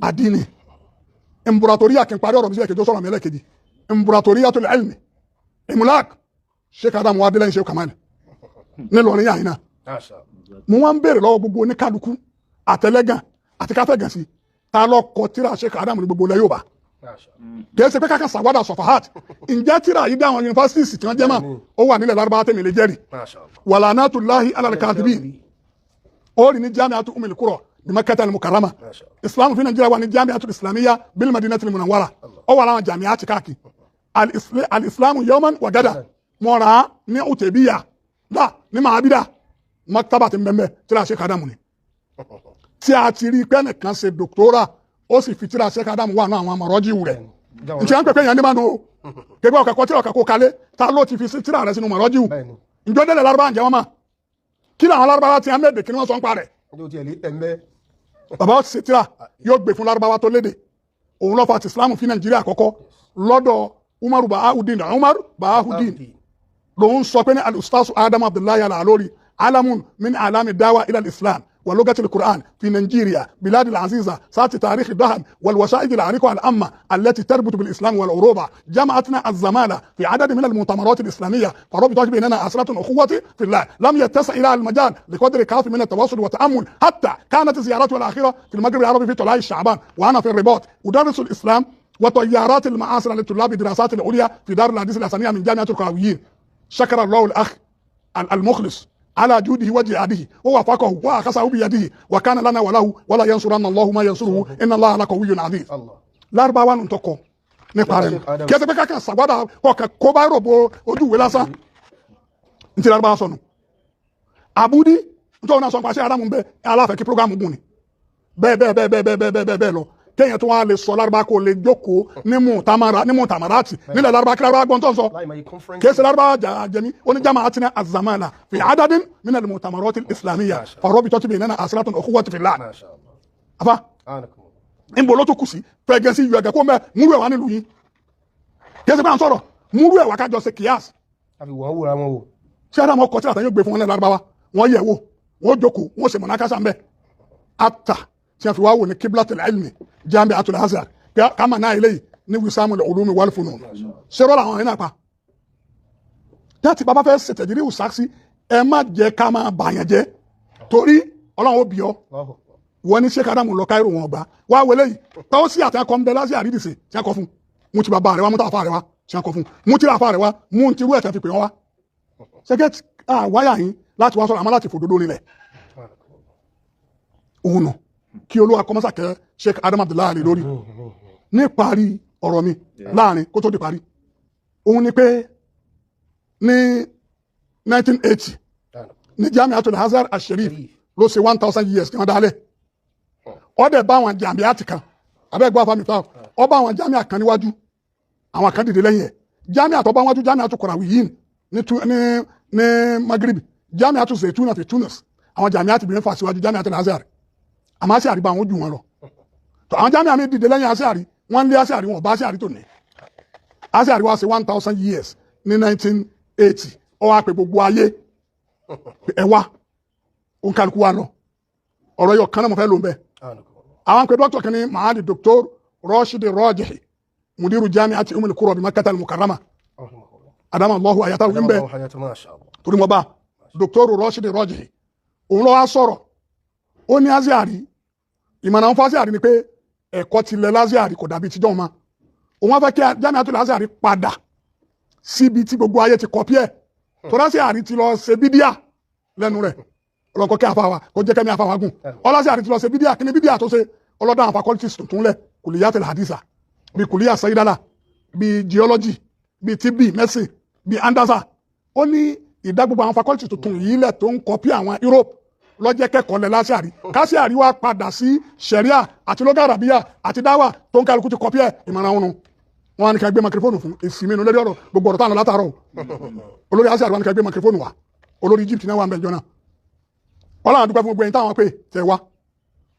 àdínì ìmbùràtòríyà kí n parí ọ̀rọ̀ mi sí ẹ̀kejì ó sọ̀rọ̀ mi ẹlẹ́kejì ìmbùràtòríyatul ilmi ìmúlák Sheikh Adam wa adélẹ́yìn Sheikh Kamal nílọrin yàyìn náà mo wá ń béèrè lọ́wọ́ gbogbo oníkálukú àtẹlẹ́gàn àti káfẹ́gàn sí ta ló kọ tíra Sheikh Adam ní gbogbo ilẹ̀ Yorùbá kìí ṣe pé kákan sàwádà sọfàhát ǹjẹ́ tíra yìí dá àwọn yunifásitì tí wọ́n jẹ́ mọ́ ó wà nílẹ̀ Lárúbáwá tẹ̀mí lè jẹ́rìí walanatullahi alal kadhibin ó rí ní Jami'atu Ummul Qura ní Makkah al-Mukarrama Islam fi Nàìjíríà wà ní Jami'atul Islamiyya bil Madinatil Munawwara ó wà láwọn jami'ati káàkiri al-Islamu yawman wa gada mọ́ra ní Utebiyya dá ní Mahabida maktaba ti mbẹ́mbẹ́ tíra Sheikh Adam ni tí a ti rí pé nìkan ṣe dòkítọ́rà ó sì fi tíra Sheikh Adam wà náà àwọn àmọ̀rọ́jì rẹ̀ ǹjẹ́ ń pèpè yẹn ní mánu o kégbé ọ̀kẹ́kọ́ tíra ọ̀kẹ́kọ́ kalẹ̀ ta ló ti fi tíra rẹ̀ sínú àmọ̀rọ́jì ǹjọ́ délẹ̀ Lárúbáwá ǹjẹ́ wọ́n mọ̀ kí làwọn Lárúbáwá ti amẹ́dẹ̀ kí wọ́n sọ ń pa rẹ̀ bàbá ó ti ṣe tíra yóò gbé fún Lárúbáwá tó léde òun lọ́fà ti Islam fi Nàìjíríà àkọ́kọ́ lọ́dọ̀ Umar Bahauddin lòun sọ pé ní al-Ustaz Adam Abdullahi Al-Alori alamun min alami dawa ila al-Islam ولغة القرآن في نيجيريا بلاد العزيزة سات تاريخ الذهب والوسائد العريقة الأمة التي تربط بالإسلام والأوروبا جمعتنا الزمالة في عدد من المؤتمرات الإسلامية فربطت بيننا أسرة أخوة في الله لم يتسع إلى المجال لقدر كافي من التواصل والتأمل حتى كانت زيارته الأخيرة في المغرب العربي في طلائع الشعبان وأنا في الرباط أدرس الإسلام وطيارات المعاصرة لطلاب الدراسات العليا في دار الحديث الحسنية من جامعة القرويين شكر الله الأخ المخلص على جوده وجهاده ووفقه واخذه بيده وكان لنا وله ولا ينصرن الله ما ينصره ان الله لقوي عزيز Lárúbáwá ń tọkọ nípa rẹ̀ kẹsẹ pé kákan sàgbádà ọkàn kó bá rògbò ojú ìwé lásán ní ti Lárúbáwá sọnù àbúdí nítorí náà sọ pé àṣẹ Ádámù ń bẹ aláfẹ kí programu gùn ni bẹ́ẹ̀ lọ kéèyàn tó wá lè sọ Lárúbáwá kó lè jókòó ní mùtàmáràtì nílẹ̀ Lárúbáwá kí Lárúbáwá gbọ́n tó ń sọ kéèsì Lárúbáwá jẹmi oníjàmáàtìna az-zamana fi adadin min al-mu'tamarati al-islamiyya farabitati baynana asratun ukhuwati fillah afa ń bolo tó kù sí fẹgẹ sí ìyọ ẹgẹ kó mẹ múrú ẹ wá nílùú yín kéèsì pé à ń sọ̀rọ̀ múrú ẹ wá kájọ ṣe kíyàs ṣé Ádámù ọkọ tí àtàyè gbé fún wọn lẹ Lárúbáwá wọn yẹ̀ wò wọn jókòó wọn ṣe mọ̀nàkásá mbẹ ata tí a fi wá wò ní Qiblatul Ilmi Jami'atul Azhar kama náà eléyìí ní Wisamul Ulumi wal Funun ṣerọ́ làwọn yẹn náà pa láti bàbá fẹ́ ṣètẹ̀jírí ìwòsàksí ẹ má jẹ́ ká máa bàyàn jẹ́ torí Ọlọ́run ó bí ọ wọ́n ní Sheikh Adam lọ Cairo wọn ọgbà wá wọlé yìí tọ́wọ́ sí àti akọ ń bẹ lásì àrídìsí tí a kọ fún mú ti bàbá rẹ wá mú tàfà rẹ wá tí a kọ fún mú ti ràfà rẹ wá mú ti rú ẹ̀tẹ̀ fi pè wọ́n wá ṣẹ́gẹ́tì wáyà yín láti wá sọ̀rọ̀ àmọ́ láti fòdodo nílẹ̀ òun nù kí Olúwa kọ́mọ́sà kẹ́ Sheikh Adam Abdullahi lórí ní parí ọ̀rọ̀ mi láàrin kó tó di parí òun ni pé ní 1980 ní Jami'atul Azhar al-Sharif ló ṣe 1000 years kí wọ́n dálẹ̀ ọdẹ bá àwọn jami'ati kan abẹ́gbọ́ afámi fáwọn ọba àwọn jami'a kan níwájú àwọn kan dìde lẹ́yìn ẹ̀ jami'a tó bá wájú Jami'atul Qarawiyyin ní Maghrib Jami'atul Zaytuna fi Tunis àwọn jami'ati bí wọ́n fà síwájú Jami'atul Azhar àmọ́ Azhar bá àwọn jù wọn lọ tó àwọn jami'a mi dìde lẹ́yìn Azhar wọ́n lé Azhar wọn bá Azhar tó ní Azhar wá sí 1000 years ní 1980 ó wá pé gbogbo ayé ẹ wá òǹkàlùkù wa lọ ọ̀rọ̀ yọ kan náà mo fẹ́ lò ń bẹ́ àwọn pé dókítà kan ní mahadi Dr. Rashid Rajihi mudiru Jami'ati Ummul Qura bi Makkah al-Mukarrama adama Allahu ayata wí ń bẹ́ torí mo bá Dr. Rashid Rajihi òun lọ wá sọ̀rọ̀ ó ní Azhar ìmọ̀nà ń fọ́ Azhar ni pé ẹ̀kọ́ ti lẹ Azhar kò dàbí tíjọ́ ma òun wá fẹ́ kí Jami'atul Azhar padà síbi tí gbogbo ayé ti kọ́pí ẹ̀ tó dá sí Azhar ti lọ ṣe bídíà lẹ́nu rẹ̀ ọlọ́kọ́ kí àfàwà kó jẹ́ kẹ́mi àfàwà gùn ọlọ́sí Azhar ti lọ ṣe bídíà kí ni bídíà tó ṣe ọlọ́dọ̀ àwọn faculties tuntun lẹ̀ Kulliyatul Haditha bíi Kulliya Sayyidala bíi geology bíi tibbi medicine bíi andasa ó ní ìdá gbogbo àwọn faculties tuntun yìí lẹ̀ tó ń kọ́pí àwọn Europe lọ́jẹ́ kẹ́kọ̀ọ́ lẹ̀ Azhar Azhar wá padà sí sharia àti lọ́gà arabiya àti dáwà tó ń kálukú ti kọ́pí ẹ̀ ìmọ̀ràn wọn wọn ní ká gbé microphone fún èsì mi lórí ọ̀rọ̀ gbogbo ọ̀rọ̀ táwọn látàárọ̀ olórí Azhar wọn ní ká gbé microphone wá olórí Egypt náà wà ń bẹ̀ jọ́nà ọlọ́run àdúgbò fún gbogbo ẹ̀yin táwọn pé tẹ̀ wá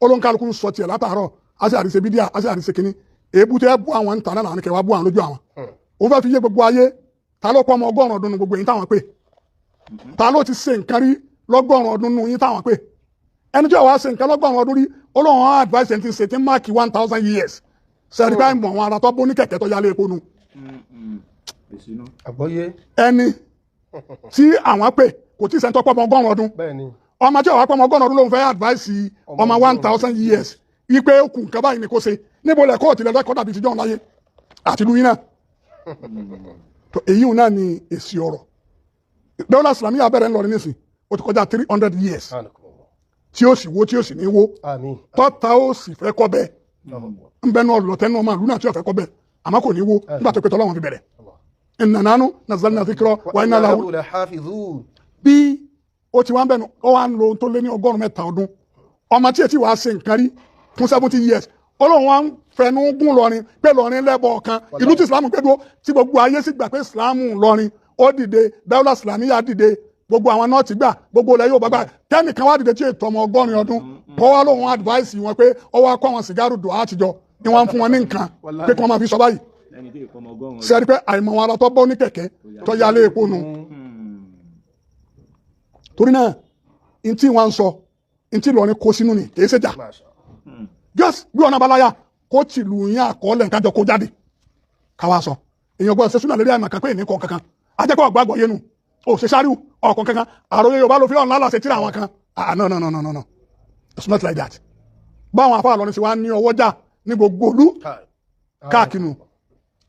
olóńkálukú ń sọ tiẹ̀ látàárọ̀ Azhar ṣe bídíà Azhar ṣe kínní èébú tẹ́ bú àwọn ń tàn náà kẹ́ wá bú àwọn lójú àwọn òun fẹ́ fi yé gbogbo ayé ta ló pọ̀ ọmọ 100 ọdún gbogbo ẹ̀yin táwọn pé ta ló ti ṣe nǹkan rí 100 ọdún nù yín táwọn pé ẹni tí ó wá ṣe nǹkan lọ́gbọ̀n ọdún rí Ọlọ́run advice ẹni tí ń ṣe tí ń máàkì 1000 years sẹ́ẹ̀dí ká mọ̀ wọn ara tó bó ní kẹ̀kẹ́ tó yálé epo nu. ẹni tí àwọn pè kò tí ì sẹ́ńtọ́ pọ̀ mọ́ ọgọ́rùn ọdún ọmọ tí ó wá pọ̀ mọ́ ọgọ́rùn ọdún ló ń fẹ́ advice ọmọ 1000 years ipe okùn nǹkan báyìí ni kò ṣe níbo lẹ̀ kóòtù lẹ́dọ́ kọ́dà bíi ti jọ́ láyé àti lu yín náà. èyí náà ni èsì ọ̀rọ̀ dawla islamiyya bẹ̀rẹ̀ ńlọrin nísìn ó ti kọjá 300 years tí ó sì wó tí ó sì ní wó tọ́ta ó sì fẹ́ kọ́ bẹ́ẹ̀ ń bẹ́ẹ̀ náà lọ́tẹ́ náà máa lúnà tí ó fẹ́ kọ́ bẹ́ẹ̀ àmọ́ kò ní wó nígbà tó pé tọ́lọ́wọ́n fi bẹ̀rẹ̀ inna nahnu nazzalna dhikra wa inna lahu lahafidhun. bí ó ti wá ń bẹ̀nu ó wá ń lo tó lé ní 103 ọdún ọmọ tí ètí wàá ṣe nǹkan rí fún 70 years Ọlọ́run wa ń fẹnu gún lọrin pé lọrin lẹ́bọ̀ kan ìlú tí Islam gbé dúró tí gbogbo ayé sì gbà pé Islam lọrin ó dìde dawla islamiyya dìde gbogbo àwọn nọ́ọ̀tì gbà gbogbo ilẹ̀ yóò gbàgbà kẹ́nìkan wá dìde tí ètò ọmọ 100 ọdún kọ́ wá lóhun advice wọn pé ó wá kọ́ àwọn sìgáàrù dùn àtijọ́ ni wọ́n ń fún wọn ní nǹkan pé kí wọ́n máa fi sọ báyìí ṣe é rí pé àìmọ̀ wọn ara tó bọ́ ní kẹ̀kẹ́ tó yálé epo nu. torí náà ntí wọn sọ ntí lọrin kó sínú ni kì í ṣe jà just bí ọ̀nà abalaya kó tìlù yín àkọọ́lẹ̀ nǹkan jọ kó jáde káwá sọ èèyàn gbọ́dọ̀ ṣe súnà lérí àmà kan pé èmi kọ̀ kankan ajẹ́kọ̀ ọ̀gbàgbọ́ yẹnu ò ṣe sáré ọkọ̀ kankan àròyé Yorùbá ló fi ọ̀nà lálàṣẹ tíra àwọn kan no it's not like that. báwọn afárá lọ́ni sí wa ní ọwọ́ já ní gbogbo olú káàkiri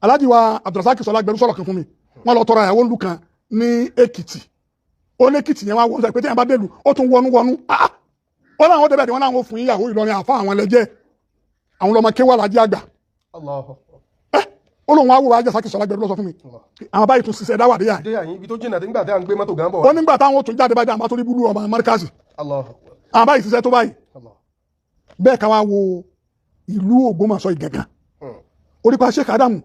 Alhaji wa Abdulrasaq Sọlá gbẹrú sọ̀rọ̀ kan fún mi wọ́n lọ tọrọ ìyàwó ńlù kan ní Èkìtì ó ní Èkìtì yẹn wá wọ́n sọ pé tí yẹn bá délùú ó tún wọnú wọ́n láwọn débẹ̀ tí wọ́n láwọn fún ìyàwó Ìlọrin àfa àwọn ẹlẹ́jẹ́ àwọn ọmọ kéwà lájí àgbà ó lóun wá wúwo Abdulrasaq Sọlá gbẹrú lọ sọ fún mi àwọn báyìí tún ṣiṣẹ́ dáwà déyà ó nígbà táwọn tún jáde báyìí àmọ́ tó rí búlú ọmọ Markazi àwọn báyìí ṣiṣẹ́ tó báyìí bẹ́ẹ̀ ká wá wo ìlú Ògbómọ̀ṣọ́ ìgẹ̀gàn orípa Sheikh Adamu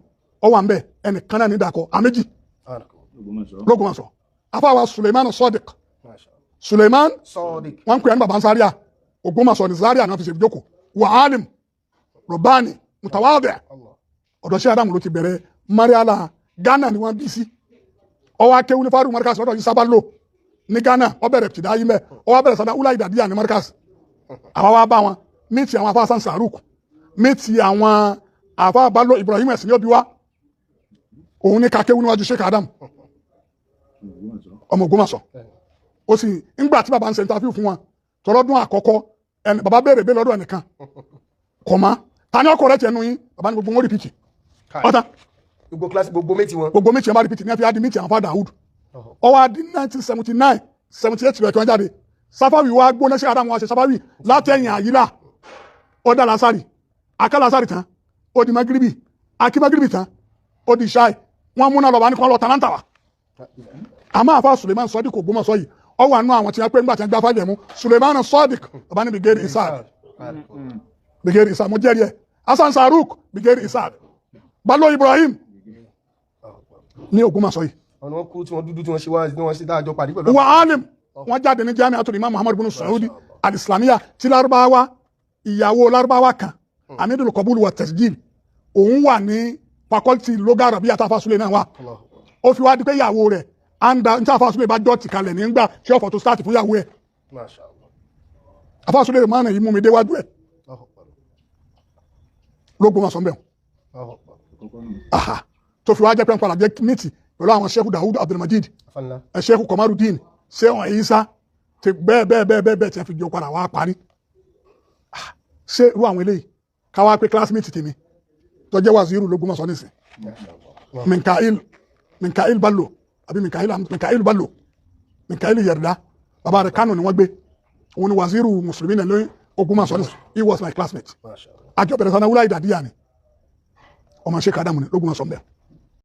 ọwọ́ àmbẹ̀ ẹnìkan náà ní dàkọ̀ àméjì l'Ógbómọ̀ṣọ́ afáwa Suleiman Sodiq wọn pè é ní baba Zaria Ògbómọ̀ṣọ́ ní Zaria náà fi ṣe ìjókòó wàhálìm rọ̀bánì mùtàwádìí ọ̀dọ̀ Sheikh Adamu ló ti bẹ̀rẹ̀ mariala Ghana ni wọ́n bí sí ọwọ́ akéwù ní Faru Markaz lọ́dọ̀ yìí sábà lò ní Ghana ọ bẹ̀rẹ̀ tìdá yìí mẹ́ ọwọ́ bẹ̀rẹ̀ sọ́dọ̀ Ula Idadiya ní Markaz àwọn wa bá wọn mítì àwọn afáàsán Saruk mítì àwọn àfa Bello Ibrahim ẹ̀sìn ní òbí wa òun ní kakéwù níwájú Sheikh Adamu ọmọ Ògbómọ̀ṣọ́ ó sì ńgbà tí bàbá ń ṣe interview fún wọn tọrọdún àkọ́kọ́ ẹni bàbá béèrè bẹ́ẹ̀ lọ́dọ̀ ẹnìkan kọ̀má ta ni ọkọ̀ rẹ̀ tiẹ̀ nu yín bàbá ní gbogbo wọn rìpìtì ọ̀tá gbogbo méjì wọn bá rìpìtì ní ẹ fi adi mítì àwọn fa Daoud ọwọ́ adi 1979 78 rẹ̀ kí wọ́n jáde Safawi wa gbóná Sheikh Adamu wa ṣe Safawi látẹ̀yìn àyílà ọ̀dà lásàrì aká lásàrì tán ó di magiribi akí magiribi tán ó di ṣáì wọ́n múná lọ wá ní kọ́ lọ tànántà wa àmọ́ àfa Suleiman Sodiq Ògbómọ̀ṣọ́ yìí ọ wà nù àwọn tí wọ́n pé ńgbà tí wọ́n gbá fáìlì ẹ̀mú Suleiman Sodiq bàbá ní bigeri Isaac mo jẹ́rìí ẹ̀ Hasan Saruk bigeri Isaac Bello Ibrahim ní Ògbómọ̀ṣọ́ yìí ọ̀nà wọn kú tí wọ́n dúdú tí wọ́n ṣe wá tí wọ́n ṣe dájọ́ pàdé pẹ̀lú wa alim wọ́n jáde ní Jami'atul Imam Muhammad bin Saudi al-Islamiyya tí Lárúbáwá ìyàwó Lárúbáwá kan Amidul Qabul wa Tasjil òun wà ní faculty Lugha Arabiya tá a fa Sule náà wà ó fi wá di pé ìyàwó rẹ̀ anda n tí Afa Sule bá dọ̀tí kalẹ̀ nígbà tí ọ̀fọ̀ tó start fún ìyàwó ẹ̀ Afa Sule rẹ̀ máa nà yí mú mi déwájú ẹ̀ l'Ógbómọ̀ṣọ́ mbẹ̀ tó fi wá jẹ́ pé ń padà jẹ́ mítì pẹ̀lú àwọn Sheikh Daoud Abdulmajid Sheikh Komarudin Sheikh Isa ti bẹ́ẹ̀ tí a fi jọ padà wá parí ṣé irú àwọn eléyìí káwá pé classmate tèmi tó jẹ́ wàzírù l'Ógbómọ̀ṣọ́ nísìn Mikael Bello àbí Mikael Bello Mikael Yarda bàbá rẹ̀ Kánò ni wọ́n gbé òun ni wàzírù mùsùlùmí náà lóyún Ògbómọ̀ṣọ́ nísìn he was my classmate àjọ bẹ̀rẹ̀ sanwó-Ula Idadiya ni ọmọ Sheikh Adamu ni l'Ógbómọ̀ṣọ́ mbẹ́